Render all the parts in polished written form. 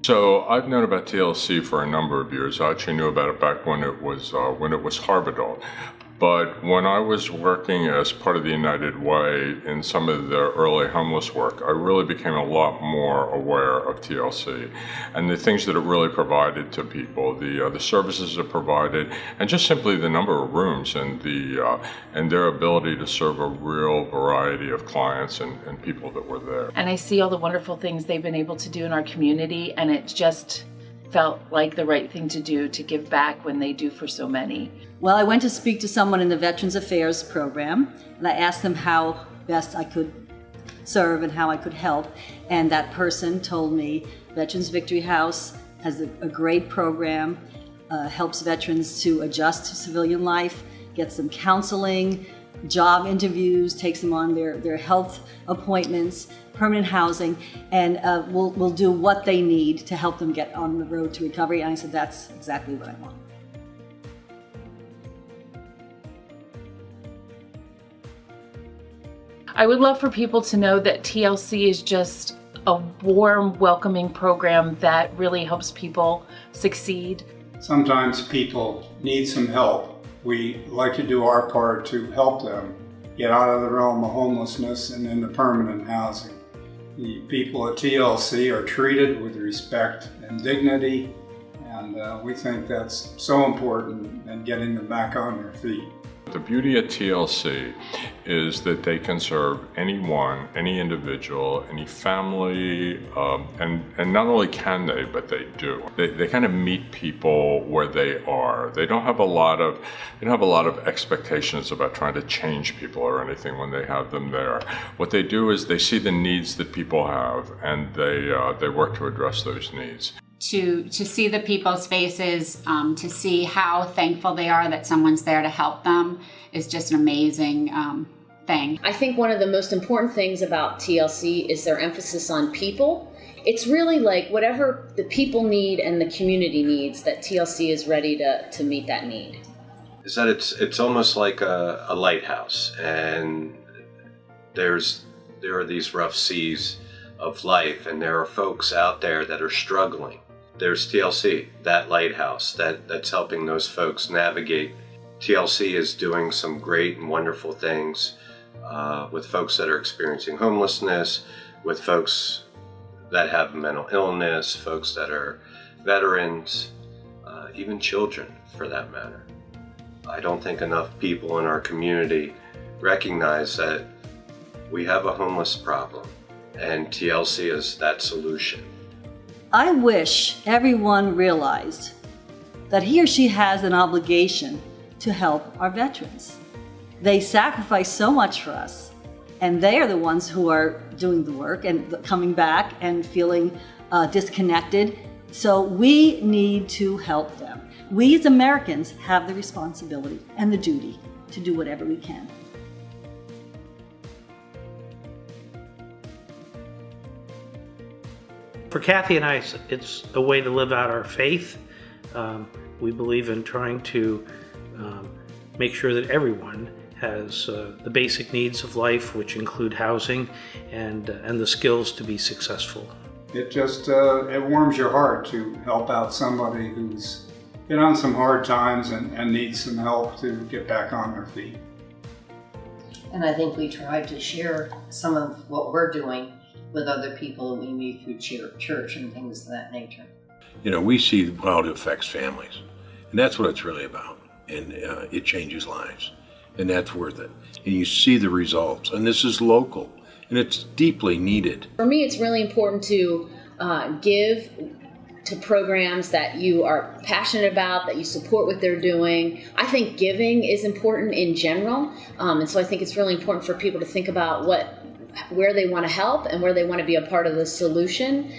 So I've known about TLC for a number of years. I actually knew about it back when it was Harbidol. But when I was working as part of the United Way in some of the early homeless work, I really became a lot more aware of TLC and the things that it really provided to people, the services it provided, and just simply the number of rooms and their ability to serve a real variety of clients and people that were there. And I see all the wonderful things they've been able to do in our community, and it just felt like the right thing to do, to give back when they do for so many. Well, I went to speak to someone in the Veterans Affairs program, and I asked them how best I could serve and how I could help. And that person told me Veterans Victory House has a great program, helps veterans to adjust to civilian life, gets them counseling, job interviews, takes them on their health appointments, permanent housing, and we'll do what they need to help them get on the road to recovery. And I said, that's exactly what I want. I would love for people to know that TLC is just a warm, welcoming program that really helps people succeed. Sometimes people need some help. We like to do our part to help them get out of the realm of homelessness and into permanent housing. The people at TLC are treated with respect and dignity, and we think that's so important in getting them back on their feet. The beauty at TLC is that they can serve anyone, any individual, any family, and not only can they, but they do. They kind of meet people where they are. They don't have a lot of expectations about trying to change people or anything when they have them there. What they do is they see the needs that people have, and they work to address those needs. To see the people's faces, to see how thankful they are that someone's there to help them is just an amazing thing. I think one of the most important things about TLC is their emphasis on people. It's really like whatever the people need and the community needs, that TLC is ready to meet that need. Is that it's almost like a lighthouse, and there are these rough seas of life, and there are folks out there that are struggling. There's TLC, that lighthouse that's helping those folks navigate. TLC is doing some great and wonderful things with folks that are experiencing homelessness, with folks that have mental illness, folks that are veterans, even children for that matter. I don't think enough people in our community recognize that we have a homeless problem, and TLC is that solution. I wish everyone realized that he or she has an obligation to help our veterans. They sacrifice so much for us, and they are the ones who are doing the work and coming back and feeling disconnected. So we need to help them. We as Americans have the responsibility and the duty to do whatever we can. For Kathy and I, it's a way to live out our faith. We believe in trying to make sure that everyone has the basic needs of life, which include housing and the skills to be successful. It just it warms your heart to help out somebody who's been on some hard times and needs some help to get back on their feet. And I think we try to share some of what we're doing with other people that we meet through church and things of that nature. You know, we see how it affects families, and that's what it's really about, and it changes lives, and that's worth it. And you see the results, and this is local, and it's deeply needed. For me, it's really important to give to programs that you are passionate about, that you support what they're doing. I think giving is important in general, and so I think it's really important for people to think about where they want to help and where they want to be a part of the solution.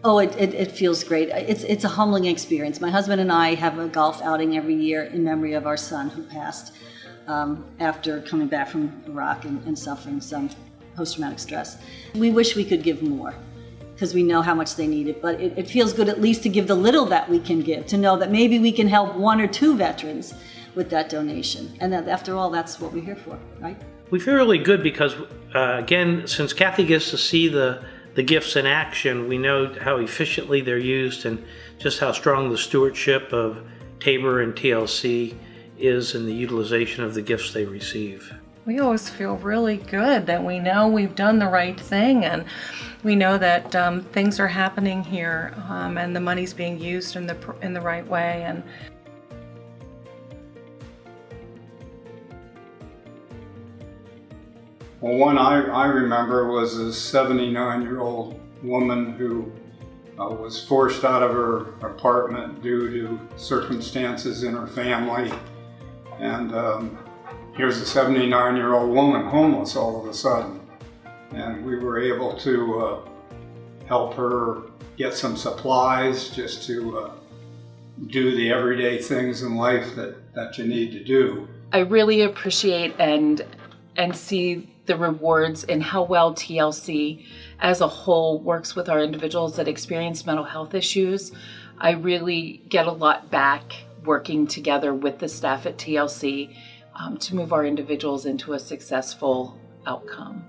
Oh, it feels great. It's a humbling experience. My husband and I have a golf outing every year in memory of our son who passed after coming back from Iraq and suffering some post-traumatic stress. We wish we could give more because we know how much they need it, but it feels good at least to give the little that we can give, to know that maybe we can help one or two veterans with that donation. And that, after all, that's what we're here for, right? We feel really good because, again, since Kathy gets to see the gifts in action, we know how efficiently they're used and just how strong the stewardship of TABOR and TLC is in the utilization of the gifts they receive. We always feel really good that we know we've done the right thing, and we know that things are happening here, and the money's being used in the right way. And well, one I remember was a 79-year-old woman who was forced out of her apartment due to circumstances in her family. And here's a 79-year-old woman homeless all of a sudden. And we were able to help her get some supplies just to do the everyday things in life that you need to do. I really appreciate and see the rewards in how well TLC as a whole works with our individuals that experience mental health issues. I really get a lot back working together with the staff at TLC to move our individuals into a successful outcome.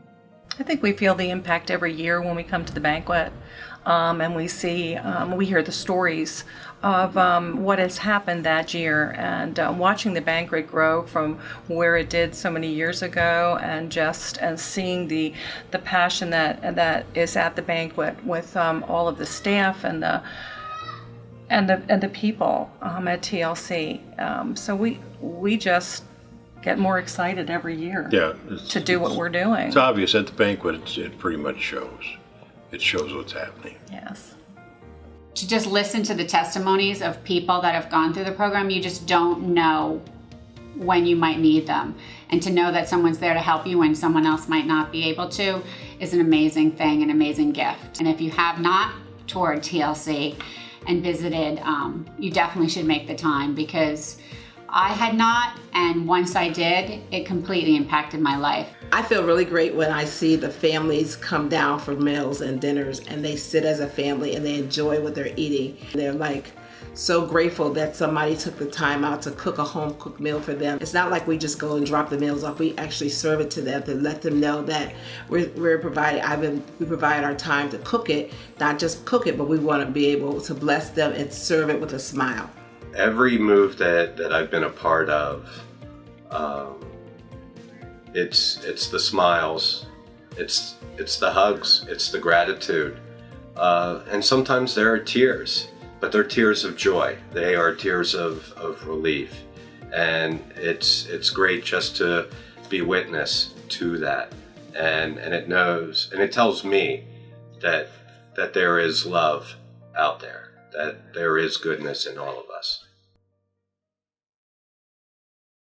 I think we feel the impact every year when we come to the banquet, and we see, we hear the stories of what has happened that year, and watching the banquet grow from where it did so many years ago, and seeing the passion that is at the banquet with all of the staff and the people at TLC. So we just get more excited every year to do what we're doing. It's obvious at the banquet, it pretty much shows. It shows what's happening. Yes. To just listen to the testimonies of people that have gone through the program, you just don't know when you might need them. And to know that someone's there to help you when someone else might not be able to is an amazing thing, an amazing gift. And if you have not toured TLC and visited, you definitely should make the time, because I had not, and once I did, it completely impacted my life. I feel really great when I see the families come down for meals and dinners, and they sit as a family and they enjoy what they're eating. They're like so grateful that somebody took the time out to cook a home-cooked meal for them. It's not like we just go and drop the meals off. We actually serve it to them to let them know that we provide our time to cook it, not just cook it, but we want to be able to bless them and serve it with a smile. Every move that I've been a part of, it's the smiles, it's the hugs, it's the gratitude, and sometimes there are tears, but they're tears of joy. They are tears of relief, and it's great just to be witness to that, and it tells me that there is love out there, that there is goodness in all of us.